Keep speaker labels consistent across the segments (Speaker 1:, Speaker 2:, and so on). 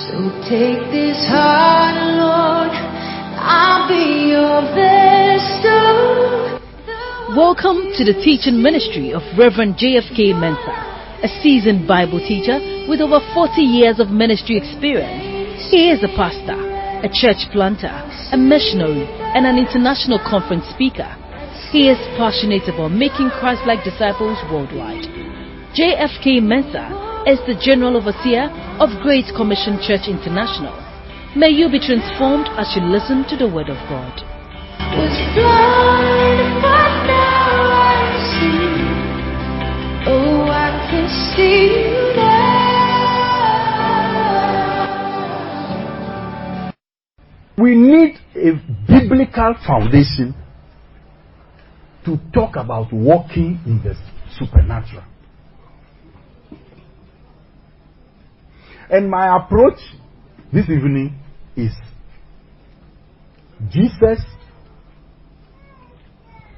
Speaker 1: So take this heart, Lord, I'll be your vessel.
Speaker 2: Welcome to the teaching ministry of Reverend JFK Mensah, a seasoned Bible teacher with over 40 years of ministry experience. He is a pastor, a church planter, a missionary, and an international conference speaker. He is passionate about making Christ-like disciples worldwide. JFK Mensah is the General Overseer of Great Commission Church International. May you be transformed as you listen to the Word of God.
Speaker 1: Was blind, but now I see. Oh, I can see you now.
Speaker 3: We need a biblical foundation to talk about walking in the supernatural. And my approach this evening is Jesus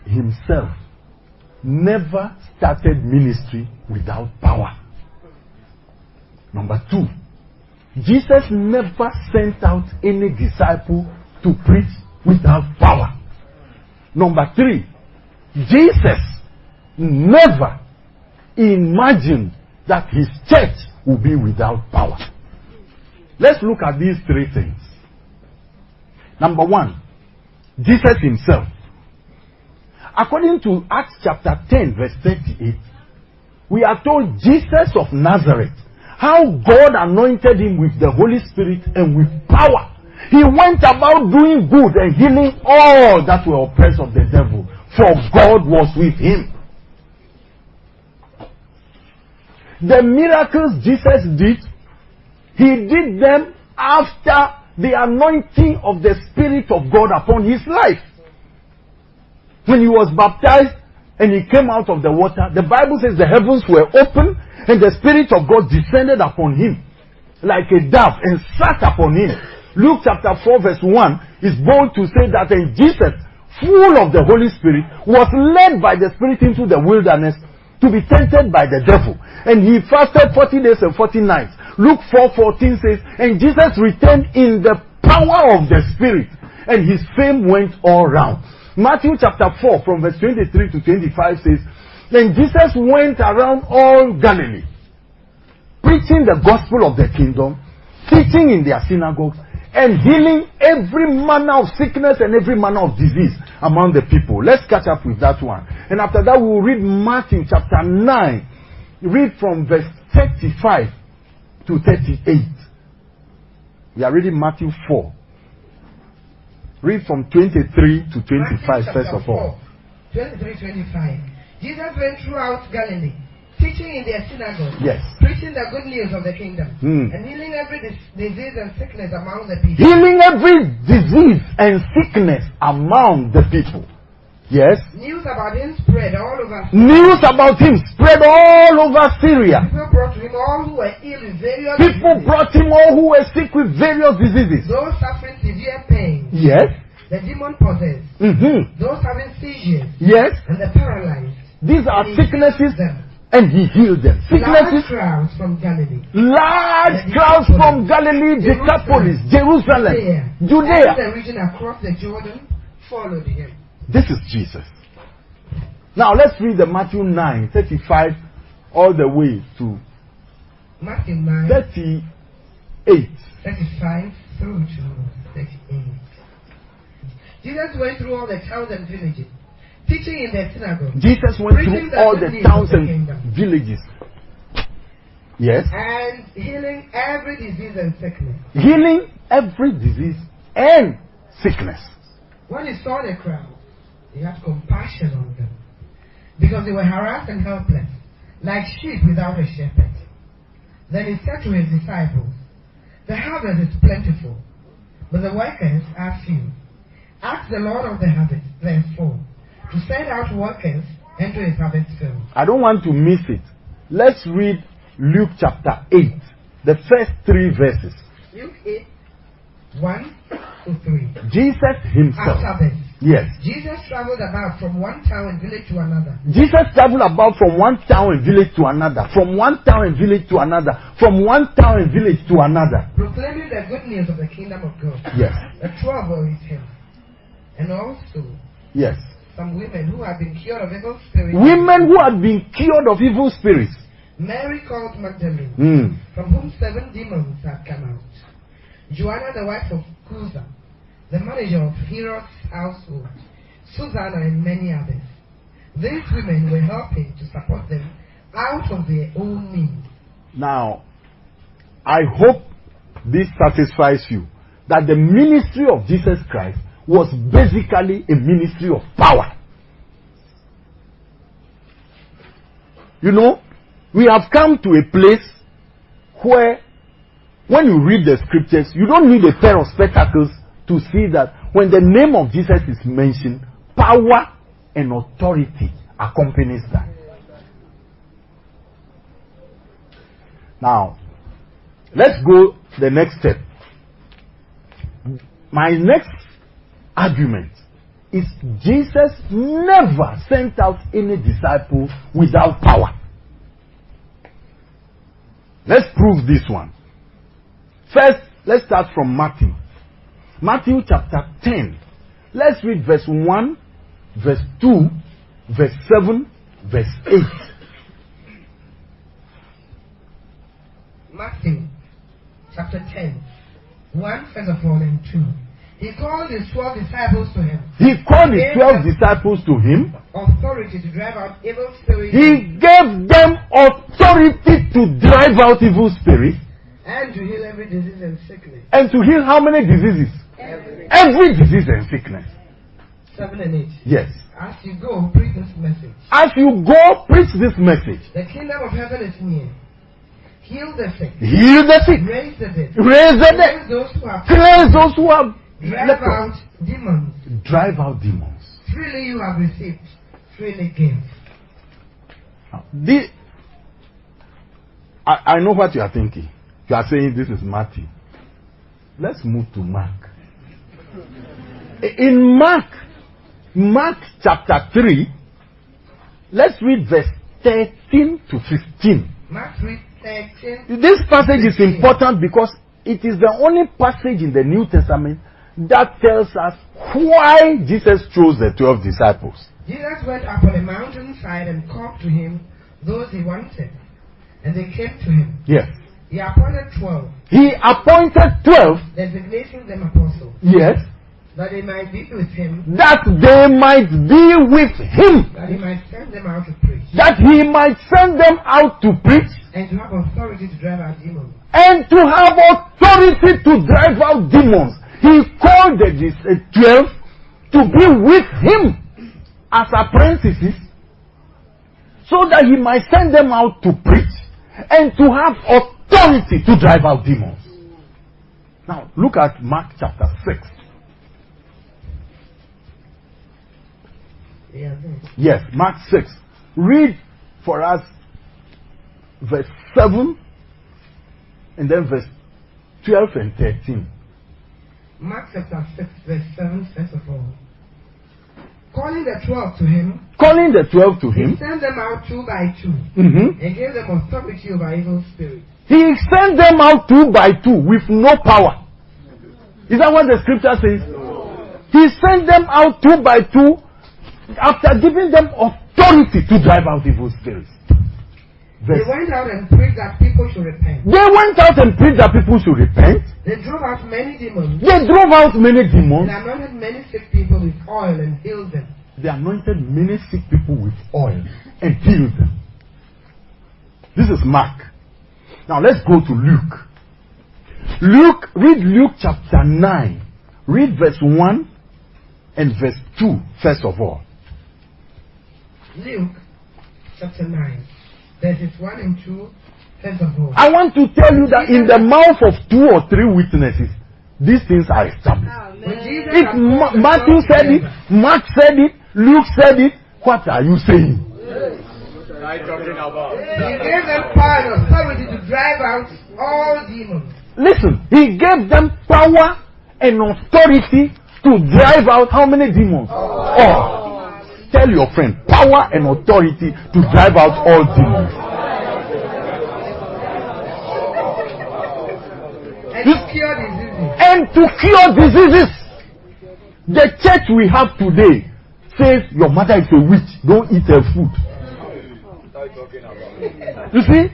Speaker 3: himself never started ministry without power. Number 2, Jesus never sent out any disciple to preach without power. Number 3, Jesus never imagined that his church will be without power. Let's look at these 3 things. Number 1, Jesus himself. According to Acts chapter 10 verse 38, we are told Jesus of Nazareth, how God anointed him with the Holy Spirit and with power. He went about doing good and healing all that were oppressed of the devil, for God was with him. The miracles Jesus did, he did them after the anointing of the Spirit of God upon his life. When he was baptized and he came out of the water, the Bible says the heavens were open and the Spirit of God descended upon him like a dove and sat upon him. Luke chapter 4 verse 1 is bold to say that Jesus, full of the Holy Spirit, was led by the Spirit into the wilderness to be tempted by the devil. And he fasted 40 days and 40 nights. Luke 4:14 says, and Jesus returned in the power of the Spirit, and his fame went all round. Matthew chapter 4 from verse 23 to 25 says, then Jesus went around all Galilee, preaching the gospel of the kingdom, teaching in their synagogues, and healing every manner of sickness and every manner of disease among the people. Let's catch up with that one. And after that, we will read Matthew chapter 9. Read from verse 35 to 38. We are reading Matthew 4. Read from 23 to 25 first of all.
Speaker 4: 23-25. Jesus went throughout Galilee, teaching in their synagogues,
Speaker 3: yes,
Speaker 4: preaching the good news of the kingdom, and healing every disease and sickness among the people.
Speaker 3: Healing every disease and sickness among the people. Yes.
Speaker 4: News about him spread all over Syria.
Speaker 3: News about him spread all over Syria.
Speaker 4: People brought to him all who were ill with various
Speaker 3: People
Speaker 4: diseases.
Speaker 3: brought him all who were sick with various diseases.
Speaker 4: Those suffering severe pain.
Speaker 3: Yes.
Speaker 4: The demon possessed. Those having seizures.
Speaker 3: Yes.
Speaker 4: And the paralyzed.
Speaker 3: These are
Speaker 4: And he
Speaker 3: sicknesses,
Speaker 4: healed them.
Speaker 3: and he healed them.
Speaker 4: Large
Speaker 3: Sicknesses.
Speaker 4: crowds from Galilee.
Speaker 3: Large crowds from Galilee, Decapolis, Jerusalem, Judea.
Speaker 4: And the region across the Jordan followed him.
Speaker 3: This is Jesus. Now let's read the Matthew 9, 35 all the way to
Speaker 4: Matthew 9,
Speaker 3: 38.
Speaker 4: 35 through to 38. Jesus went through all the towns and villages, teaching in their synagogues.
Speaker 3: Jesus went
Speaker 4: preaching
Speaker 3: through all
Speaker 4: good
Speaker 3: the
Speaker 4: news
Speaker 3: towns
Speaker 4: of the
Speaker 3: and
Speaker 4: kingdom,
Speaker 3: villages. Yes.
Speaker 4: and healing every disease and sickness.
Speaker 3: Healing every disease and sickness.
Speaker 4: When he saw the crowd, he had compassion on them, because they were harassed and helpless, like sheep without a shepherd. Then he said to his disciples, the harvest is plentiful, but the workers are few. Ask the Lord of the harvest, therefore, to send out workers into his harvest field.
Speaker 3: I don't want to miss it. Let's read Luke chapter 8, the first 3 verses.
Speaker 4: Luke 8, 1 to 3.
Speaker 3: Jesus himself.
Speaker 4: After this,
Speaker 3: Yes.
Speaker 4: Jesus traveled about from one town and village to another,
Speaker 3: Jesus traveled about from one town and village to another, from one town and village to another, from one town and village to another.
Speaker 4: proclaiming the good news of the kingdom of God.
Speaker 3: Yes.
Speaker 4: The 12 were with him, and also
Speaker 3: Yes.
Speaker 4: some women who had been cured of evil spirits.
Speaker 3: Women who had been cured of evil spirits.
Speaker 4: Mary called Magdalene,
Speaker 3: Mm.
Speaker 4: from whom 7 demons had come out. Joanna, the wife of Cusa, the manager of Herod's household, Susanna, and many others. These women were helping to support them out of their own means.
Speaker 3: Now, I hope this satisfies you that the ministry of Jesus Christ was basically a ministry of power. You know, we have come to a place where when you read the scriptures, you don't need a pair of spectacles to see that when the name of Jesus is mentioned, power and authority accompanies that. Now, let's go the next step. My next argument is Jesus never sent out any disciple without power. Let's prove this one. First, let's start from Matthew. Matthew chapter 10. Let's read verse 1, verse 2, verse 7, verse 8.
Speaker 4: Matthew chapter 10, 1 first of all and 2. He called his 12 disciples to him.
Speaker 3: He called his 12 disciples to him.
Speaker 4: Authority to drive out evil spirits.
Speaker 3: He gave them authority to drive out evil spirits.
Speaker 4: And to heal every disease and sickness.
Speaker 3: And to heal how many diseases? Every disease and sickness.
Speaker 4: 7 and 8.
Speaker 3: Yes.
Speaker 4: As you go, preach this message.
Speaker 3: As you go, preach this message.
Speaker 4: The kingdom of heaven is near. Heal the sick.
Speaker 3: Heal the sick.
Speaker 4: Raise the dead.
Speaker 3: Raise the
Speaker 4: Cleanse
Speaker 3: dead.
Speaker 4: those who have.
Speaker 3: Cleanse those who have
Speaker 4: Drive
Speaker 3: leprosy.
Speaker 4: out demons.
Speaker 3: Drive out demons.
Speaker 4: Freely you have received. Freely give.
Speaker 3: Now, I know what you are thinking. You are saying this is Matthew. Let's move to Mark. In Mark chapter 3, let's read verse 13 to 15.
Speaker 4: Mark 3:13.
Speaker 3: This passage is important because it is the only passage in the New Testament that tells us why Jesus chose the 12 disciples.
Speaker 4: Jesus went up on a mountainside and called to him those he wanted, and they came to him.
Speaker 3: Yes.
Speaker 4: He appointed 12,
Speaker 3: He appointed 12,
Speaker 4: designating them apostles,
Speaker 3: yes,
Speaker 4: that they might be with him,
Speaker 3: that they might be with him,
Speaker 4: that he might send them out to preach,
Speaker 3: that he might send them out to preach,
Speaker 4: and to have authority to drive out demons.
Speaker 3: and to have authority to drive out demons. He called the 12 to be with him as apprentices, so that he might send them out to preach and to have authority to drive out demons. Now, look at Mark chapter 6.
Speaker 4: Yeah,
Speaker 3: Yes, Mark 6. Read for us verse 7 and then verse 12 and 13.
Speaker 4: Mark chapter 6, verse 7, first of all. Calling the 12 to him,
Speaker 3: Calling the 12 to
Speaker 4: he
Speaker 3: him,
Speaker 4: sent them out 2 by 2,
Speaker 3: mhm,
Speaker 4: and gave them authority over evil spirits.
Speaker 3: he sent them out 2 by 2 with no power. Is that what the scripture says? He sent them out 2 by 2 after giving them authority to drive out evil spirits.
Speaker 4: They went out and preached that people should repent.
Speaker 3: They went out and preached that people should repent.
Speaker 4: They drove out many demons,
Speaker 3: They drove out many
Speaker 4: and
Speaker 3: demons.
Speaker 4: anointed many sick people with oil and healed them.
Speaker 3: They anointed many sick people with oil and healed them. This is Mark. Now let's go to Luke. Read Luke chapter 9. Read verse 1 and verse 2 first of all.
Speaker 4: Luke chapter 9, verses 1 and 2, first of all.
Speaker 3: I want to tell you that in the mouth of 2 or 3 witnesses, these things are established.
Speaker 4: When Jesus
Speaker 3: If
Speaker 4: had called the
Speaker 3: Matthew
Speaker 4: 12
Speaker 3: said it,
Speaker 4: together,
Speaker 3: Mark said it, Luke said it, what are you saying?
Speaker 4: he gave them power and authority to drive out all demons.
Speaker 3: Listen, he gave them power and authority to drive out how many demons? All. Tell your friend, power and authority to drive out all demons.
Speaker 4: And to cure diseases.
Speaker 3: And to cure diseases. The church we have today says your mother is a witch, don't eat her food. You see?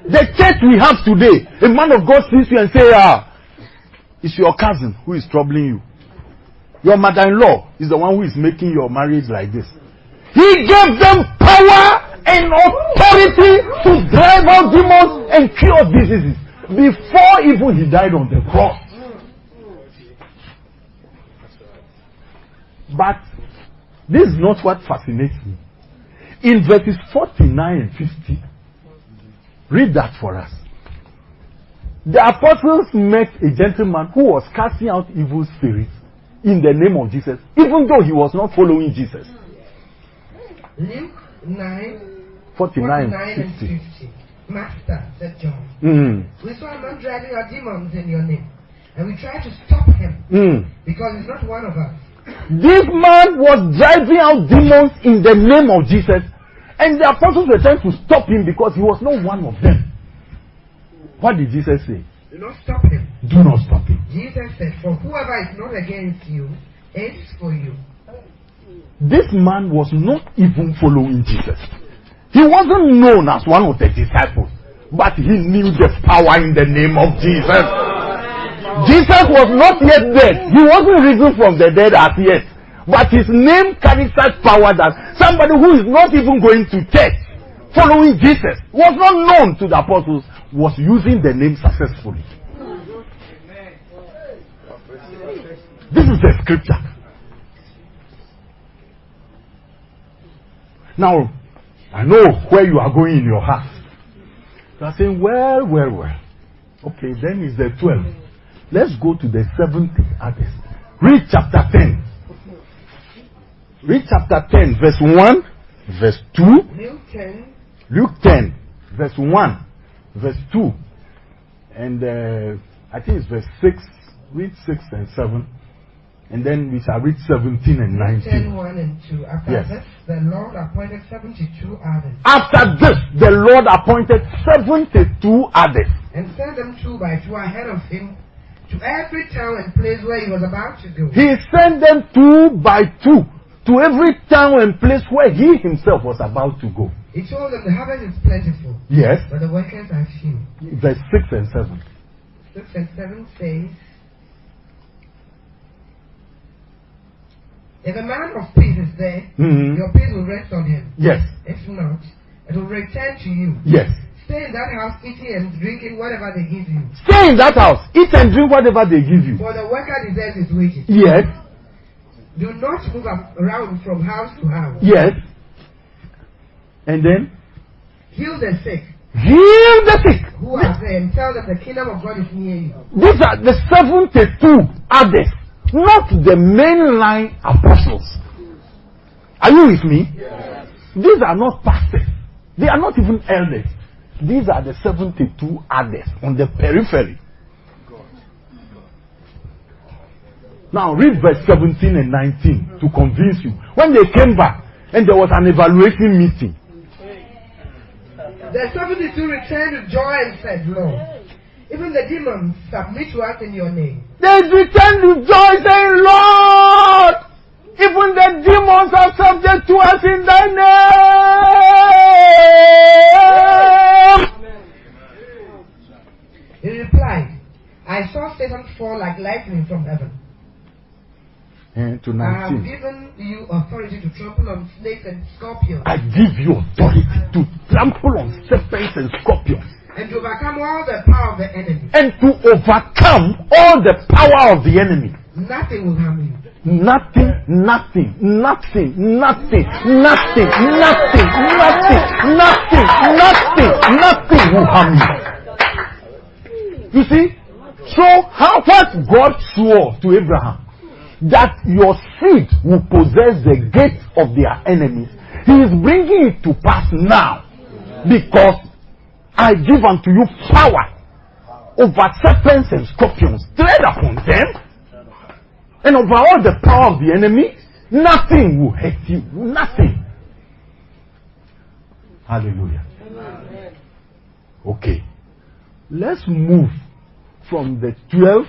Speaker 3: The church we have today, a man of God sees you and says, it's your cousin who is troubling you. Your mother-in-law is the one who is making your marriage like this. He gave them power and authority to drive out demons and cure diseases before even he died on the cross. But this is not what fascinates me. In verses 49 and 50, read that for us. The apostles met a gentleman who was casting out evil spirits in the name of Jesus, even though he was not following Jesus.
Speaker 4: Luke 9,
Speaker 3: 49 and 50.
Speaker 4: Master, said John,
Speaker 3: Mm.
Speaker 4: we saw a man driving out demons in your name, and we tried to stop him because he's not one of us.
Speaker 3: This man was driving out demons in the name of Jesus, and the apostles were trying to stop him because he was not one of them. What did Jesus say?
Speaker 4: Do not stop him.
Speaker 3: Do not stop him.
Speaker 4: Jesus said, for whoever is not against you is for you.
Speaker 3: This man was not even following Jesus. He wasn't known as one of the disciples, but he knew the power in the name of Jesus. Jesus was not yet dead. He wasn't risen from the dead as yet. But his name carries such power that somebody who is not even going to church, following Jesus, was not known to the apostles, was using the name successfully. This is the scripture. Now, I know where you are going in your heart. You are saying, well. Okay, then it's the 12. Let's go to the 7th others. Read chapter 10. Read chapter 10, verse 1, verse 2. Luke 10, verse 1, verse 2. And I think it's verse 6. Read 6 and 7. And then we shall read 17 and 19.
Speaker 4: 10, 1 and 2. After
Speaker 3: Yes.
Speaker 4: this, the Lord appointed 72 others.
Speaker 3: After this, the Lord appointed 72 others.
Speaker 4: And sent them 2 by 2 ahead of him to every town and place where he was about to go.
Speaker 3: He sent them 2 by 2 to every town and place where he himself was about to go.
Speaker 4: He told them the harvest is plentiful,
Speaker 3: Yes.
Speaker 4: but the workers are few.
Speaker 3: Verse 6 and 7.
Speaker 4: 6 and 7 says, if a man of peace is there, your peace will rest on him.
Speaker 3: Yes.
Speaker 4: If not, it will return to you.
Speaker 3: Yes.
Speaker 4: Stay in that house, eating and drinking whatever they give you.
Speaker 3: Stay in that house. Eat and drink whatever they give you.
Speaker 4: For the worker deserves his wages.
Speaker 3: Yes.
Speaker 4: Do not move around from house to house.
Speaker 3: Yes. And then?
Speaker 4: Heal the sick
Speaker 3: Heal the sick.
Speaker 4: who are there and tell them the kingdom of God is near you.
Speaker 3: These are the 72 others, not the mainline apostles. Are you with me?
Speaker 4: Yes.
Speaker 3: These are not pastors. They are not even elders. These are the 72 others on the periphery. Now read verse 17 and 19 to convince you. When they came back and there was an evaluation meeting,
Speaker 4: The 72 returned with joy and said, Lord, even the demons submit to us in your name.
Speaker 3: they returned with joy, saying, Lord, even the demons are subject to us in thy name.
Speaker 4: He replied, I saw Satan fall like lightning from heaven.
Speaker 3: And to
Speaker 4: I have
Speaker 3: 19.
Speaker 4: given you authority to trample on snakes and scorpions
Speaker 3: I give you authority to trample on serpents and scorpions
Speaker 4: and to overcome all the power of the enemy.
Speaker 3: and to overcome all the power of the enemy.
Speaker 4: Nothing will harm you.
Speaker 3: Nothing will harm you. You see? So what God swore to Abraham, that your seed will possess the gates of their enemies, he is bringing it to pass now, because I give unto you power over serpents and scorpions. Tread upon them and over all the power of the enemy, nothing will hurt you. Nothing. Hallelujah. Okay. Let's move from the 12.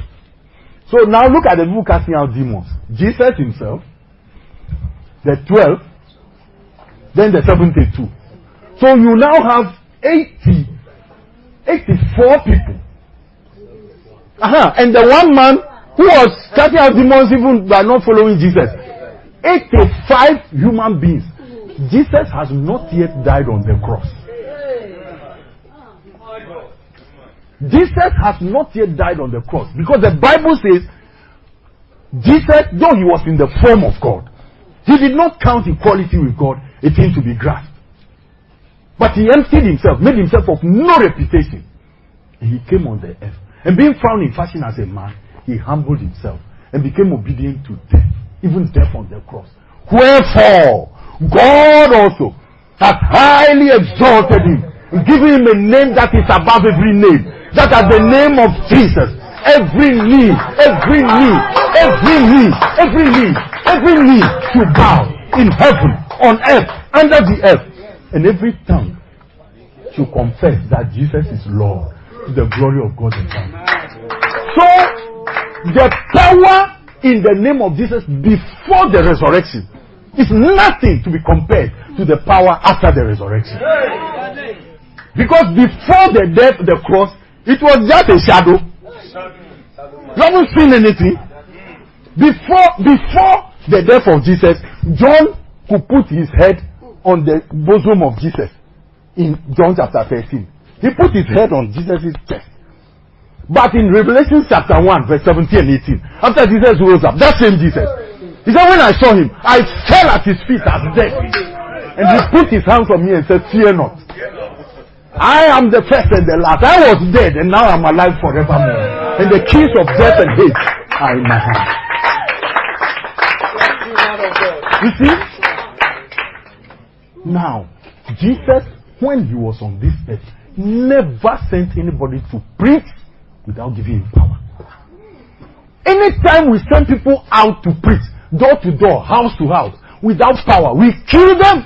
Speaker 3: So now look at the people casting out demons. Jesus himself, the 12, then the 72. So you now have 84 people. And the one man who was casting out demons even by not following Jesus. 85 human beings. Jesus has not yet died on the cross. Jesus has not yet died on the cross, because the Bible says Jesus, though he was in the form of God, he did not count equality with God a thing to be grasped. But he emptied himself, made himself of no reputation, and he came on the earth. And being found in fashion as a man, he humbled himself and became obedient to death, even death on the cross. Wherefore, God also hath highly exalted him, giving him a name that is above every name, that at the name of Jesus, every knee should bow in heaven, on earth, under the earth, and every tongue should confess that Jesus is Lord, to the glory of God the Father. So, the power in the name of Jesus before the resurrection is nothing to be compared to the power after the resurrection. Because before the death, the cross, it was just a shadow. You haven't seen anything. Before the death of Jesus, John could put his head on the bosom of Jesus in John chapter 13. He put his head on Jesus' chest. But in Revelation chapter 1, verse 17 and 18, after Jesus rose up, that same Jesus, he said, when I saw him, I fell at his feet as dead. And he put his hands on me and said, fear not. I am the first and the last. I was dead and now I'm alive forevermore. And the keys of death and hate are in my hand. You see? Now, Jesus, when he was on this earth, never sent anybody to preach without giving him power. Anytime we send people out to preach, door to door, house to house, without power, we kill them.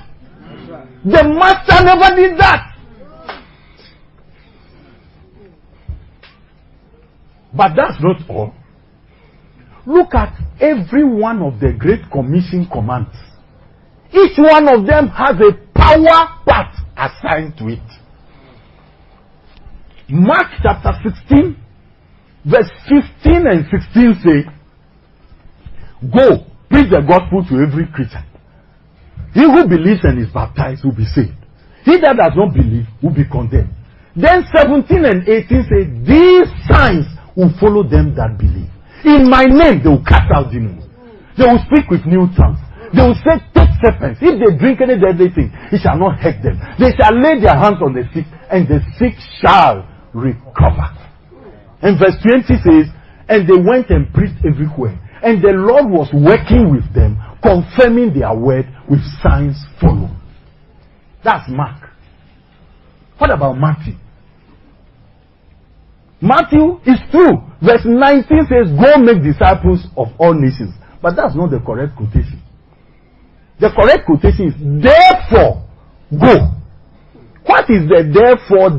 Speaker 3: The master never did that. But that's not all. Look at every one of the Great Commission commands. Each one of them has a power part assigned to it. Mark chapter 16, verse 15 and 16 say, go, preach the gospel to every creature. He who believes and is baptized will be saved. He that does not believe will be condemned. Then 17 and 18 say, these signs will follow them that believe. In my name they will cast out demons. They will speak with new tongues. They will say, take serpents. If they drink any deadly thing, it shall not hurt them. They shall lay their hands on the sick, and the sick shall recover. And verse 20 says, and they went and preached everywhere. And the Lord was working with them, confirming their word with signs following. That's Mark. What about Matthew? Matthew is true. Verse 19 says, go make disciples of all nations. But that's not the correct quotation. The correct quotation is, therefore, go. What is the therefore?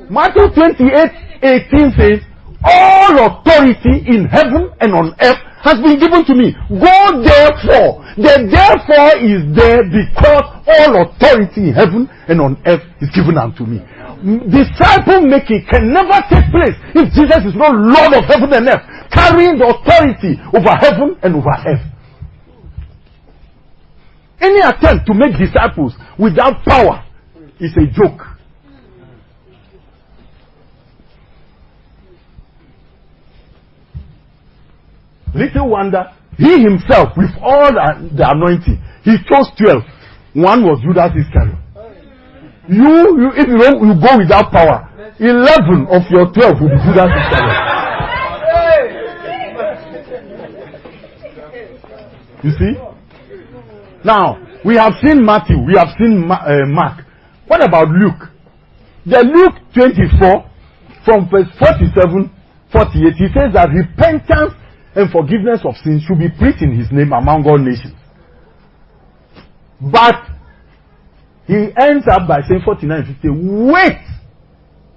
Speaker 3: Matthew 28:18 says, all authority in heaven and on earth has been given to me. Go therefore. The therefore is there because all authority in heaven and on earth is given unto me. Disciple making can never take place if Jesus is not Lord of heaven and earth, carrying the authority over heaven and over earth. Any attempt to make disciples without power is a joke. Little wonder, he himself, with all the anointing, he chose 12. One was Judas Iscariot. If you go without power, 11 of your 12 will be Judas Iscariot. You see? Now, we have seen Matthew, we have seen Mark. What about Luke? The Luke 24, from verse 47, 48, he says that repentance and forgiveness of sins should be preached in his name among all nations. But he ends up by saying 49:50, wait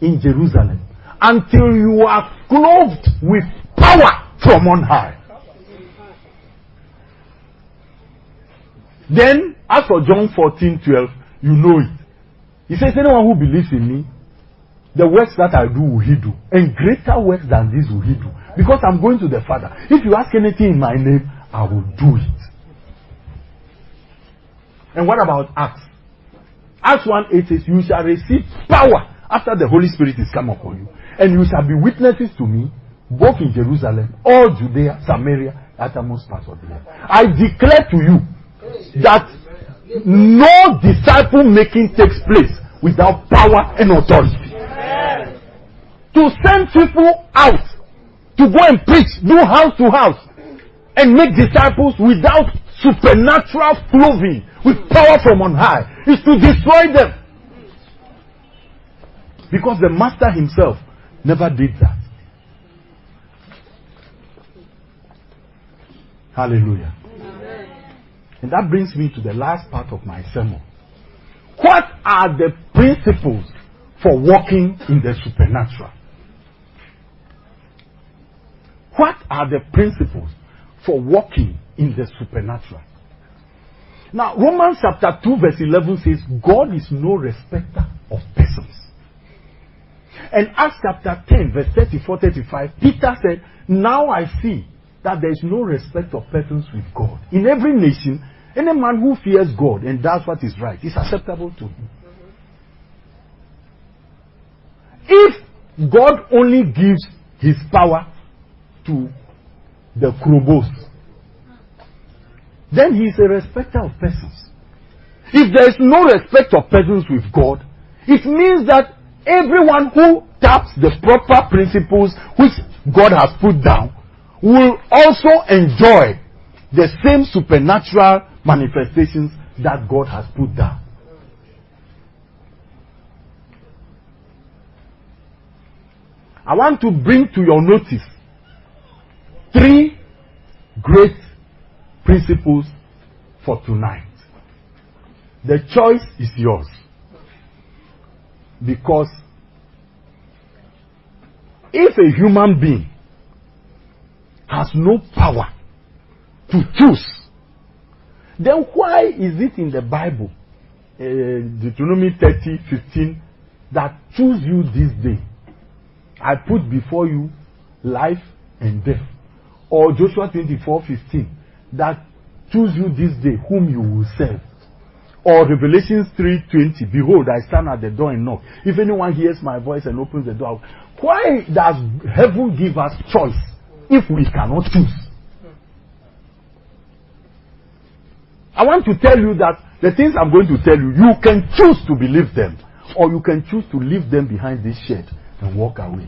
Speaker 3: in Jerusalem until you are clothed with power from on high. Then, as for John 14:12, you know it. He says, anyone who believes in me, the works that I do will he do, and greater works than these will he do, because I'm going to the Father. If you ask anything in my name, I will do it. And what about Acts? Acts 1:8 says, you shall receive power after the Holy Spirit is come upon you, and you shall be witnesses to me, both in Jerusalem, all Judea, Samaria, uttermost parts of the earth. I declare to you that no disciple making takes place without power and authority. To send people out to go and preach, do house to house, and make disciples without supernatural clothing with power from on high is to destroy them. Because the master himself never did that. Hallelujah. And that brings me to the last part of my sermon. What are the principles for walking in the supernatural? What are the principles for walking in the supernatural? Now, Romans chapter 2 verse 11 says, God is no respecter of persons. And Acts chapter 10 verse 34-35, Peter said, now I see that there is no respect of persons with God. In every nation, any man who fears God and does what is right is acceptable to him. If God only gives his power to the krobos, then he is a respecter of persons. If there is no respect of persons with God, it means that everyone who taps the proper principles which God has put down will also enjoy the same supernatural manifestations that God has put down. I want to bring to your notice 3 great principles for tonight. The choice is yours. Because if a human being has no power to choose, then why is it in the Bible, Deuteronomy 30:15, that choose you this day? I put before you life and death. Or Joshua 24:15, that choose you this day whom you will serve. Or Revelations 3:20, behold, I stand at the door and knock. If anyone hears my voice and opens the door, why does heaven give us choice if we cannot choose? I want to tell you that the things I'm going to tell you, you can choose to believe them, or you can choose to leave them behind this shed and walk away.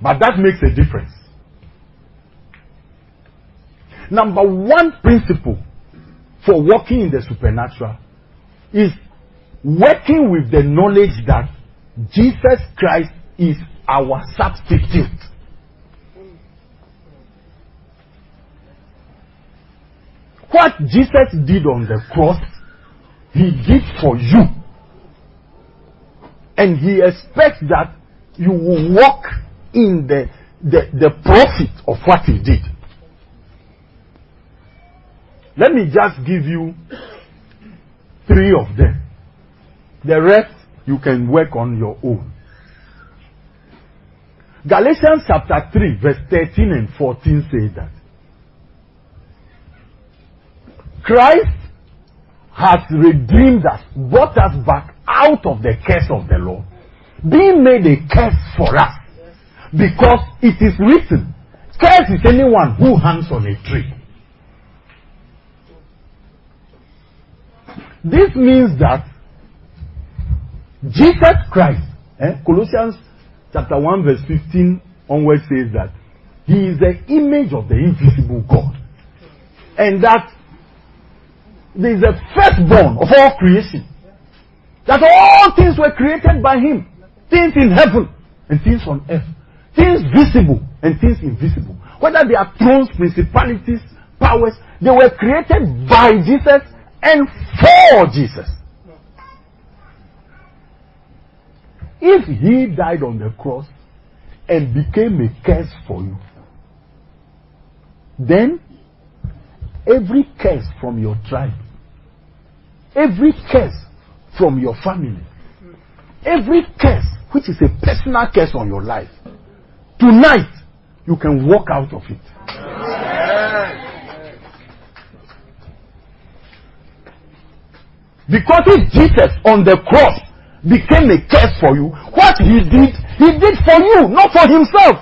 Speaker 3: But that makes a difference. Number 1 principle for walking in the supernatural is working with the knowledge that Jesus Christ is our substitute. What Jesus did on the cross, he did for you. And he expects that you will walk in the profit of what he did. Let me just give you 3 of them. The rest you can work on your own. Galatians chapter 3 verse 13 and 14 say that Christ has redeemed us, brought us back out of the curse of the law, being made a curse for us, because it is written, curse is anyone who hangs on a tree. This means that Jesus Christ, Colossians chapter 1 verse 15 onwards says that he is the image of the invisible God, and that there is the firstborn of all creation, that all things were created by him, things in heaven and things on earth, things visible and things invisible, whether they are thrones, principalities, powers, they were created by Jesus and for Jesus. If he died on the cross and became a curse for you, then every curse from your tribe, every curse from your family, every curse which is a personal curse on your life, tonight you can walk out of it. Because if Jesus on the cross became a curse for you, what he did for you, not for himself.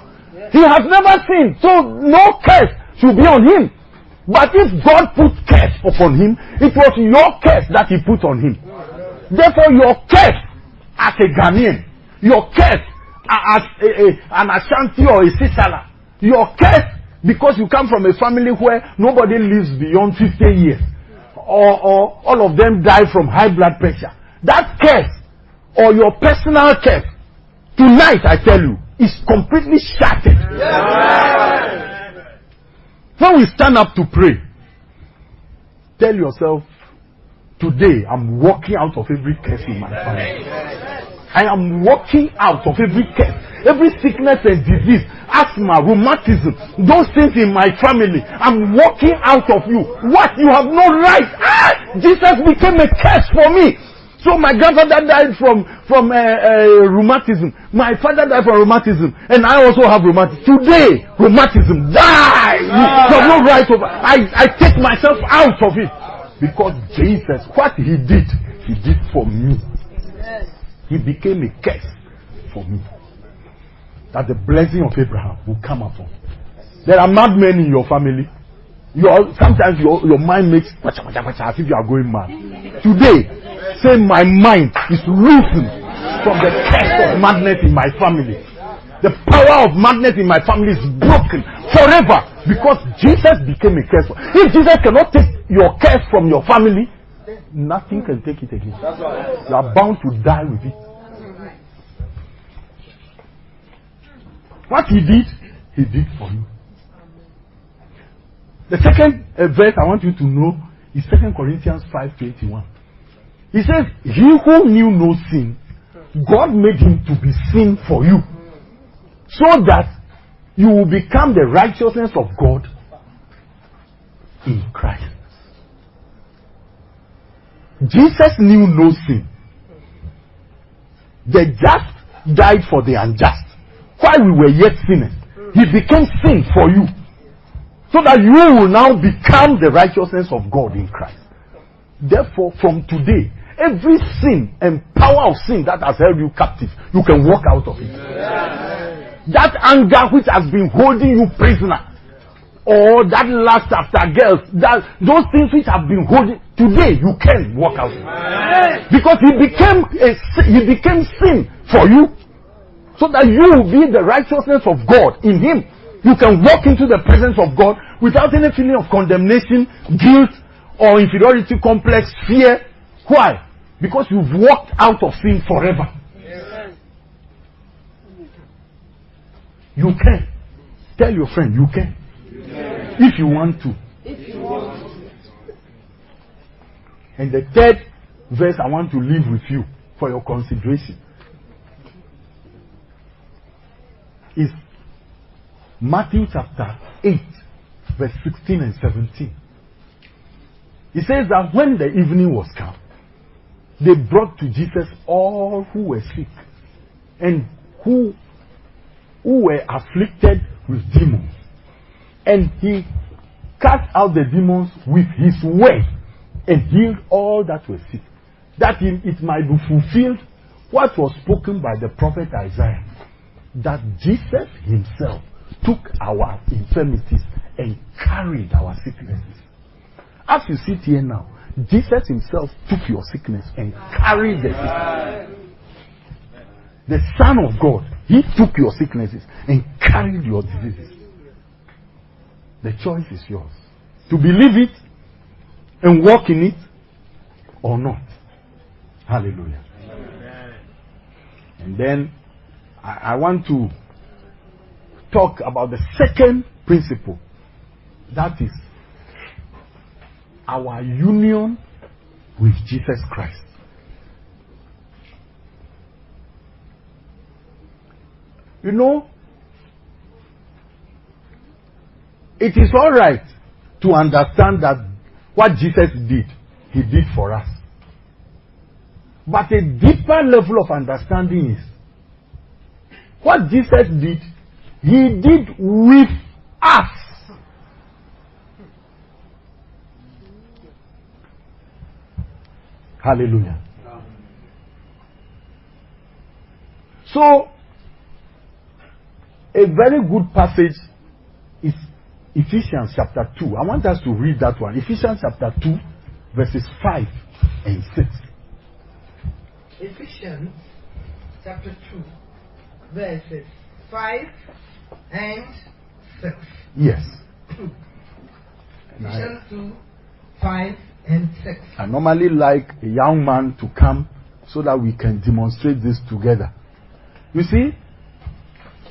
Speaker 3: He has never sinned, so no curse should be on him. But if God put curse upon him, it was your curse that he put on him. Therefore, your curse as a Ghanaian, your curse as an Ashanti or a Sisala, your curse because you come from a family where nobody lives beyond 50 years, or all of them die from high blood pressure, that curse or your personal curse, tonight I tell you, is completely shattered. When we stand up to pray, tell yourself, today I'm walking out of every curse in my family. I am walking out of every curse, every sickness and disease, asthma, rheumatism, those things in my family. I'm walking out of you. What? You have no right. Jesus became a curse for me. So my grandfather died from rheumatism. My father died from rheumatism, and I also have rheumatism. Today, rheumatism die. You have no right over. I take myself out of it because Jesus, what he did for me. He became a curse for me. That the blessing of Abraham will come upon. There are madmen in your family. Sometimes your mind makes as if you are going mad. Today, say my mind is loosened from the curse of madness in my family. The power of madness in my family is broken forever because Jesus became a curse. If Jesus cannot take your curse from your family, nothing can take it again. You are bound to die with it. What he did for you. The second verse I want you to know is 2 Corinthians 5:21. He says, he who knew no sin, God made him to be sin for you, so that you will become the righteousness of God in Christ. Jesus knew no sin. The just died for the unjust. While we were yet sinners, he became sin for you, so that you will now become the righteousness of God in Christ. Therefore, from today, every sin and power of sin that has held you captive, you can walk out of it. That anger which has been holding you prisoner, or that lust after girls, those things which have been holding, today you can walk out. Because he became sin for you, so that you will be the righteousness of God in him. You can walk into the presence of God without any feeling of condemnation, guilt, or inferiority complex, fear. Why? Because you've walked out of sin forever. You can. Tell your friend, you can. If you want to. And the third verse I want to leave with you for your consideration is Matthew chapter 8, verse 16 and 17. He says that when the evening was come, they brought to Jesus all who were sick and who were afflicted with demons. And he cast out the demons with his word and healed all that were sick, that it might be fulfilled what was spoken by the prophet Isaiah, that Jesus himself took our infirmities and carried our sicknesses. As you sit here now, Jesus himself took your sickness and carried the sickness. The Son of God, he took your sicknesses and carried your diseases. The choice is yours. To believe it and walk in it or not. Hallelujah. And then I want to talk about the second principle. That is our union with Jesus Christ. You know, it is all right to understand that what Jesus did, he did for us. But a deeper level of understanding is what Jesus did, he did with us. Hallelujah. So, a very good passage is Ephesians chapter 2. I want us to read that one. Ephesians chapter 2, verses 5 and 6.
Speaker 4: Ephesians chapter 2, verses 5 and 6.
Speaker 3: Yes.
Speaker 4: Ephesians 2, 5 and 6.
Speaker 3: I normally like a young man to come so that we can demonstrate this together. You see,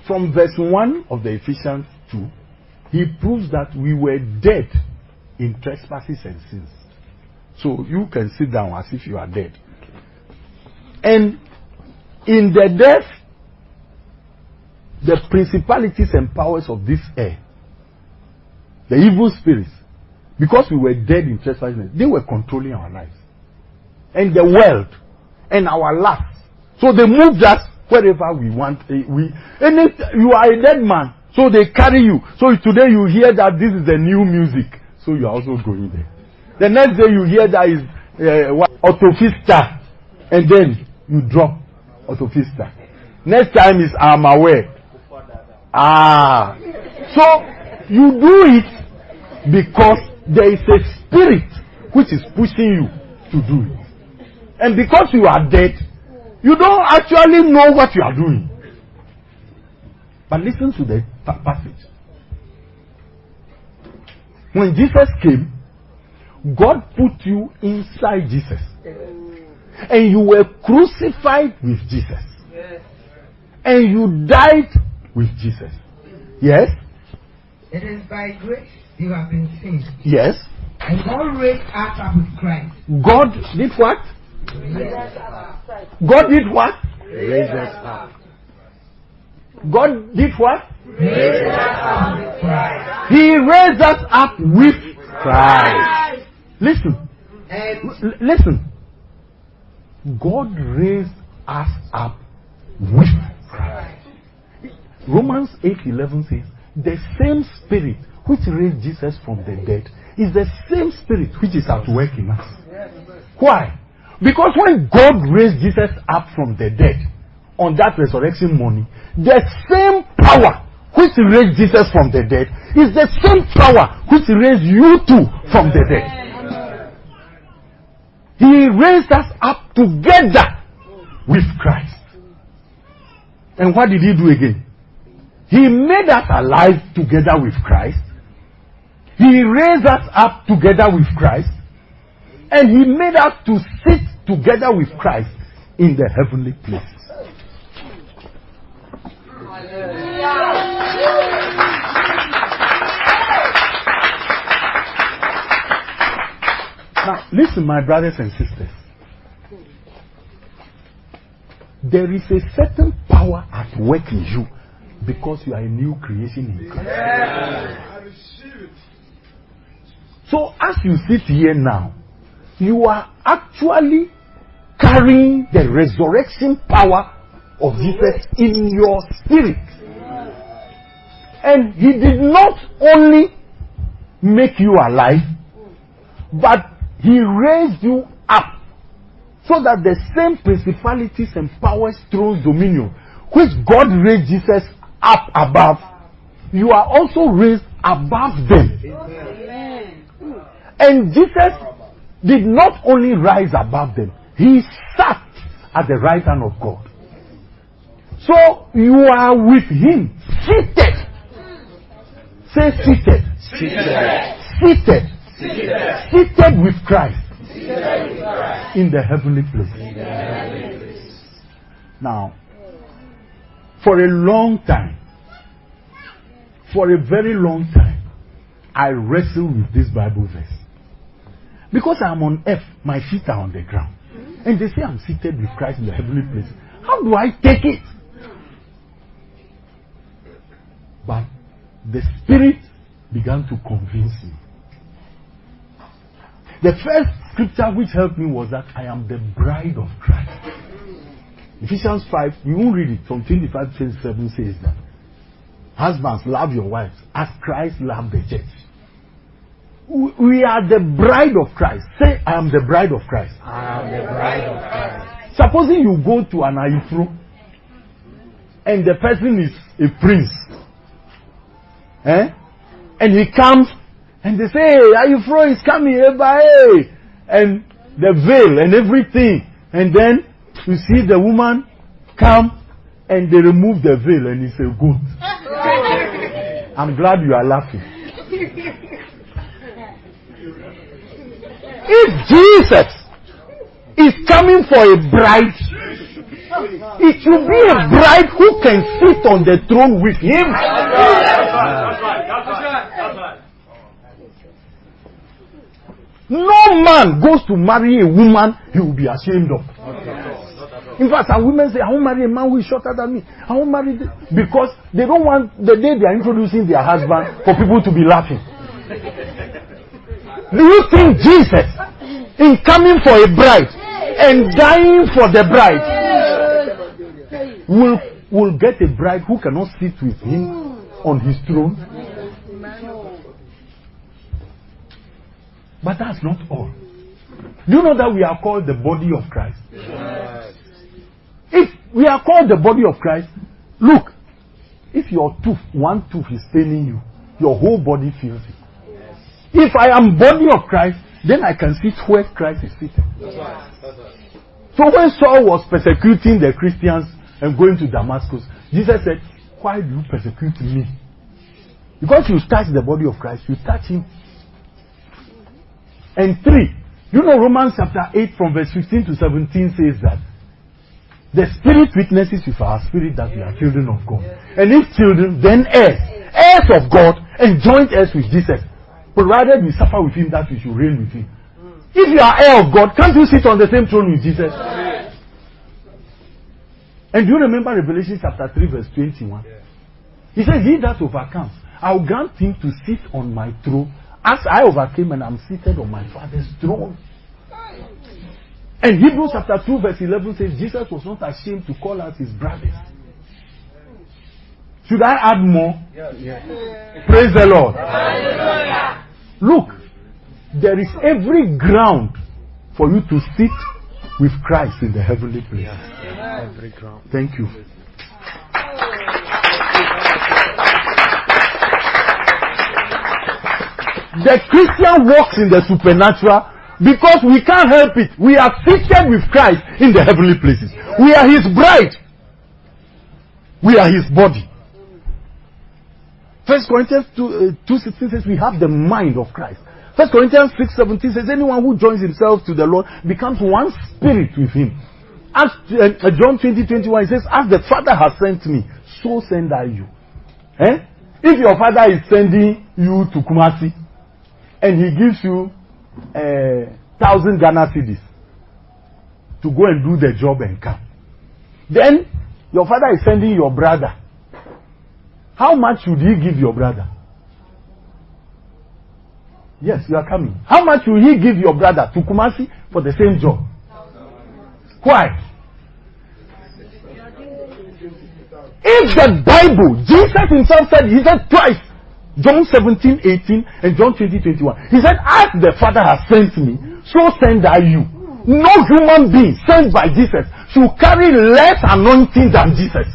Speaker 3: from verse 1 of the Ephesians 2, he proves that we were dead in trespasses and sins. So you can sit down as if you are dead. And in the death, the principalities and powers of this air, the evil spirits, because we were dead in trespasses, they were controlling our lives. And the world, and our lusts. So they moved us wherever we want. You are a dead man, so they carry you. So today you hear that this is the new music, so you are also going there. The next day you hear that is Autofista, and then you drop Autofista. Next time is I'm aware. So you do it because there is a spirit which is pushing you to do it. And because you are dead, you don't actually know what you are doing. But listen to the passage. When Jesus came, God put you inside Jesus. And you were crucified with Jesus. And you died with Jesus. Yes?
Speaker 4: It is by grace you have been saved.
Speaker 3: Yes.
Speaker 4: And God raised us up with Christ.
Speaker 3: God did what? God did what?
Speaker 5: Raise us up.
Speaker 3: God did what?
Speaker 4: Raised us up with Christ.
Speaker 3: He raised us up with Christ. Listen. Listen. God raised us up with Christ. Romans 8:11 says, the same spirit which raised Jesus from the dead is the same spirit which is at work in us. Why? Because when God raised Jesus up from the dead on that resurrection morning, the same power which raised Jesus from the dead is the same power which raised you too from the dead. He raised us up together with Christ. And what did he do again? He made us alive together with Christ. He raised us up together with Christ. And he made us to sit together with Christ in the heavenly places. Now, listen, my brothers and sisters. There is a certain power at work in you because you are a new creation in Christ. So, as you sit here now, you are actually carrying the resurrection power of Jesus in your spirit. And he did not only make you alive, but he raised you up so that the same principalities and powers, thrones, dominion, which God raised Jesus up above, you are also raised above them. And Jesus did not only rise above them, he sat at the right hand of God. So you are with him, seated. Say seated. Seated. Seated with Christ. In the heavenly place. Now, for a long time, For a very long time, I wrestle with this Bible verse. Because I'm on earth, my feet are on the ground. And they say I'm seated with Christ in the heavenly place. How do I take it? But the Spirit began to convince me. The first scripture which helped me was that I am the bride of Christ. Ephesians 5, you won't read it, from 25-27 says that husbands, love your wives as Christ loved the church. We are the bride of Christ. Say, I am the bride of Christ.
Speaker 5: I am the bride of Christ.
Speaker 3: Supposing you go to an Aifro and the person is a prince, and he comes and they say, hey, Aifro is coming, hey, and the veil and everything, and then you see the woman come and they remove the veil and it's a goat. I'm glad you are laughing. If Jesus is coming for a bride, it should be a bride who can sit on the throne with him. No man goes to marry a woman he will be ashamed of. In fact, some women say, I won't marry a man who is shorter than me. I won't marry this. Because they don't want the day they are introducing their husband for people to be laughing. Do you think Jesus, in coming for a bride and dying for the bride, will get a bride who cannot sit with him on his throne? But that's not all. Do you know that we are called the body of Christ? Yes. If we are called the body of Christ, look, if your tooth, one tooth is paining you, your whole body feels it. Yes. If I am body of Christ, then I can sit where Christ is seated. That's right. That's right. So when Saul was persecuting the Christians and going to Damascus, Jesus said, why do you persecute me? Because you touch the body of Christ, you touch him. And 3, you know Romans chapter 8 from verse 15 to 17 says that the Spirit witnesses with our spirit that we are children of God. And if children, then heirs. Heirs of God and joint heirs with Jesus. Provided we suffer with him, that we should reign with him. If you are heir of God, can't you sit on the same throne with Jesus? And do you remember Revelation chapter 3 verse 21? He says, he that overcomes, I will grant him to sit on my throne as I overcame and I'm seated on my Father's throne. And Hebrews chapter 2 verse 11 says Jesus was not ashamed to call out his brothers. Should I add more? Yes. Praise the Lord. Hallelujah. Look, there is every ground for you to sit with Christ in the heavenly place. Every ground. Thank you. The Christian walks in the supernatural because we can't help it. We are seated with Christ in the heavenly places. We are his bride. We are his body. 1 Corinthians 2:16 says we have the mind of Christ. 1 Corinthians 6:17 says anyone who joins himself to the Lord becomes one spirit with him. As John 20:21 says, as the Father has sent me, so send I you. If your father is sending you to Kumasi and he gives you 1,000 Ghana cedis to go and do the job and come, then your father is sending your brother. How much should he give your brother? Yes, you are coming. How much will he give your brother to Kumasi for the same job? Why? If the Bible, Jesus himself said, he said twice, John 17:18 and John 20:21. He said, as the Father has sent me, so send I you. No human being sent by Jesus should carry less anointing than Jesus.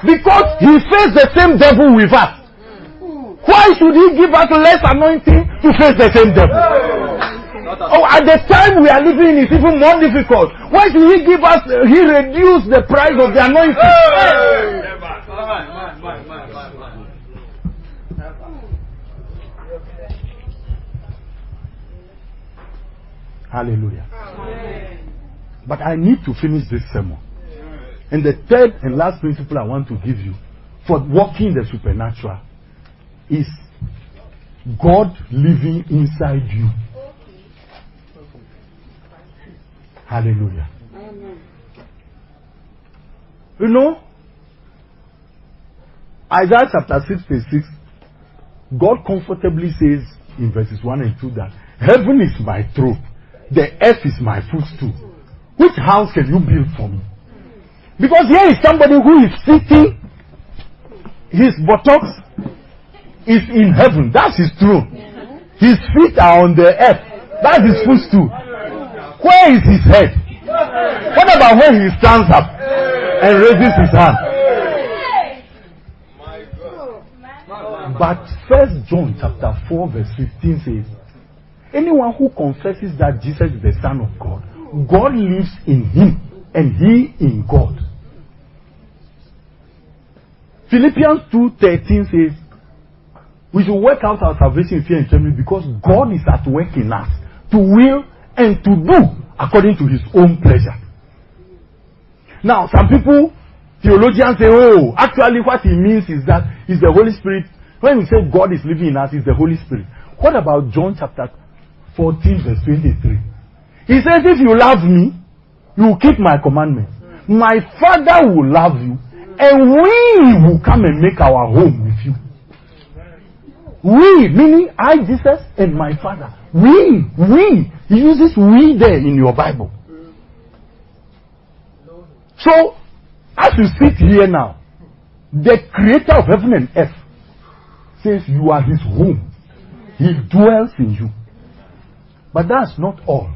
Speaker 3: Because he faced the same devil with us. Why should he give us less anointing to face the same devil? Oh, at the time we are living it's even more difficult. Why should he give us, he reduce the price of the anointing? Hallelujah. But I need to finish this sermon. And the third and last principle I want to give you for walking in the supernatural is God living inside you. Hallelujah. You know, Isaiah chapter 6 verse 6, God comfortably says in verses 1 and 2 that heaven is my throne, the earth is my footstool. Which house can you build for me? Because here is somebody who is sitting, his buttocks is in heaven. That's his throne. His feet are on the earth. That's his footstool. Where is his head? What about when he stands up and raises his hand? But 1 John chapter 4 verse 15 says, anyone who confesses that Jesus is the Son of God, God lives in him and he in God. Philippians 2:13 says, we should work out our salvation in fear and trembling because God is at work in us to will and to do according to his own pleasure. Now, some people, theologians say, oh, actually what he means is that it's the Holy Spirit. When we say God is living in us, it's the Holy Spirit. What about John chapter 14 verse 23? He says, if you love me, you will keep my commandments. My Father will love you, and we will come and make our home with you. We, meaning I, Jesus, and my Father. We. He uses we there in your Bible. So, as you sit here now, the creator of heaven and earth says you are his home. He dwells in you. But that's not all.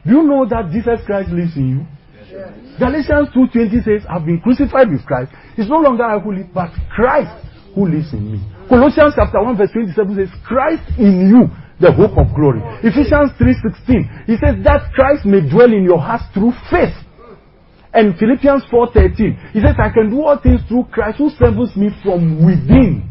Speaker 3: Do you know that Jesus Christ lives in you? Yes. Galatians 2:20 says, I've been crucified with Christ. It's no longer I who live, but Christ who lives in me. Colossians chapter 1 verse 27 says, Christ in you, the hope of glory. Ephesians 3:16, he says that Christ may dwell in your hearts through faith. And Philippians 4:13, he says, I can do all things through Christ who strengthens me from within.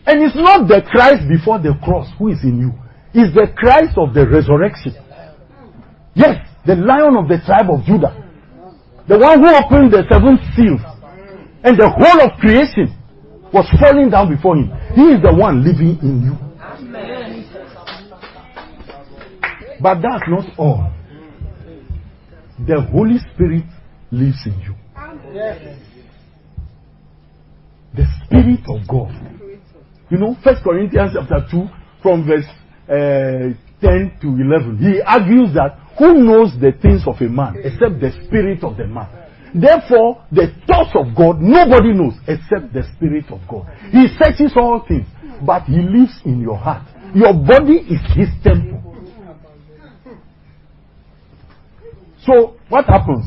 Speaker 3: And it's not the Christ before the cross who is in you. It's the Christ of the resurrection. Yes, the Lion of the tribe of Judah. The one who opened the seven seals. And the whole of creation was falling down before him. He is the one living in you. But that's not all. The Holy Spirit lives in you. The Spirit of God. You know, 1 Corinthians chapter 2 from verse 10 to 11. He argues that who knows the things of a man except the spirit of the man? Therefore, the thoughts of God nobody knows except the Spirit of God. He searches all things, but he lives in your heart. Your body is his temple. So, what happens?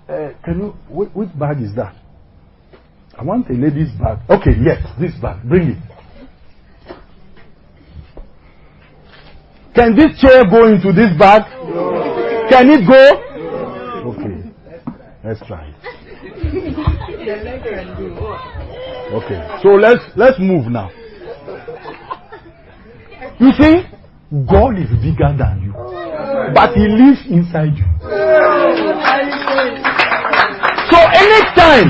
Speaker 3: Can you, which bag is that? I want a lady's bag. Okay, yes, this bag. Bring it. Can this chair go into this bag? No. Can it go? No. Okay. Let's try it. Okay. So let's move now. You see, God is bigger than you. But he lives inside you. So anytime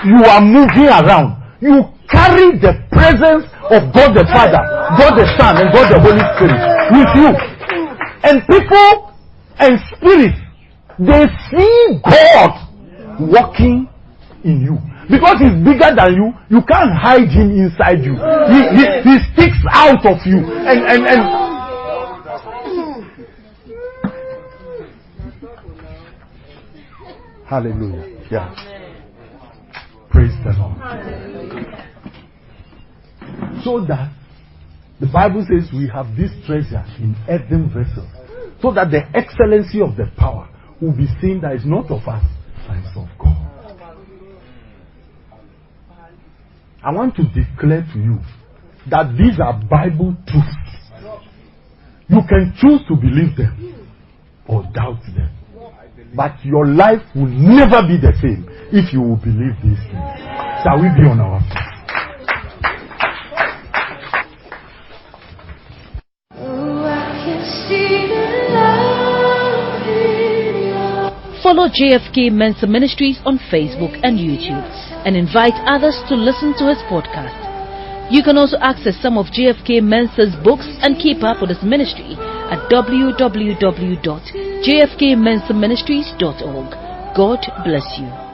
Speaker 3: you are moving around, you carry the presence of God the Father, God the Son, and God the Holy Spirit with you. And people and spirits, they see God walking in you. Because he's bigger than you, you can't hide him inside you. He sticks out of you. And hallelujah. Yeah. Praise the Lord. So that the Bible says we have this treasure in earthen vessels, so that the excellency of the power will be seen that is not of us, but is of God. I want to declare to you that these are Bible truths. You can choose to believe them or doubt them. But your life will never be the same if you will believe these things. Shall we be on our feet?
Speaker 1: Oh, see the love in your
Speaker 2: Follow JFK Mensa Ministries on Facebook and YouTube and invite others to listen to his podcast. You can also access some of JFK Mensa's books and keep up with his ministry at www.jfkmensaministries.org. God bless you.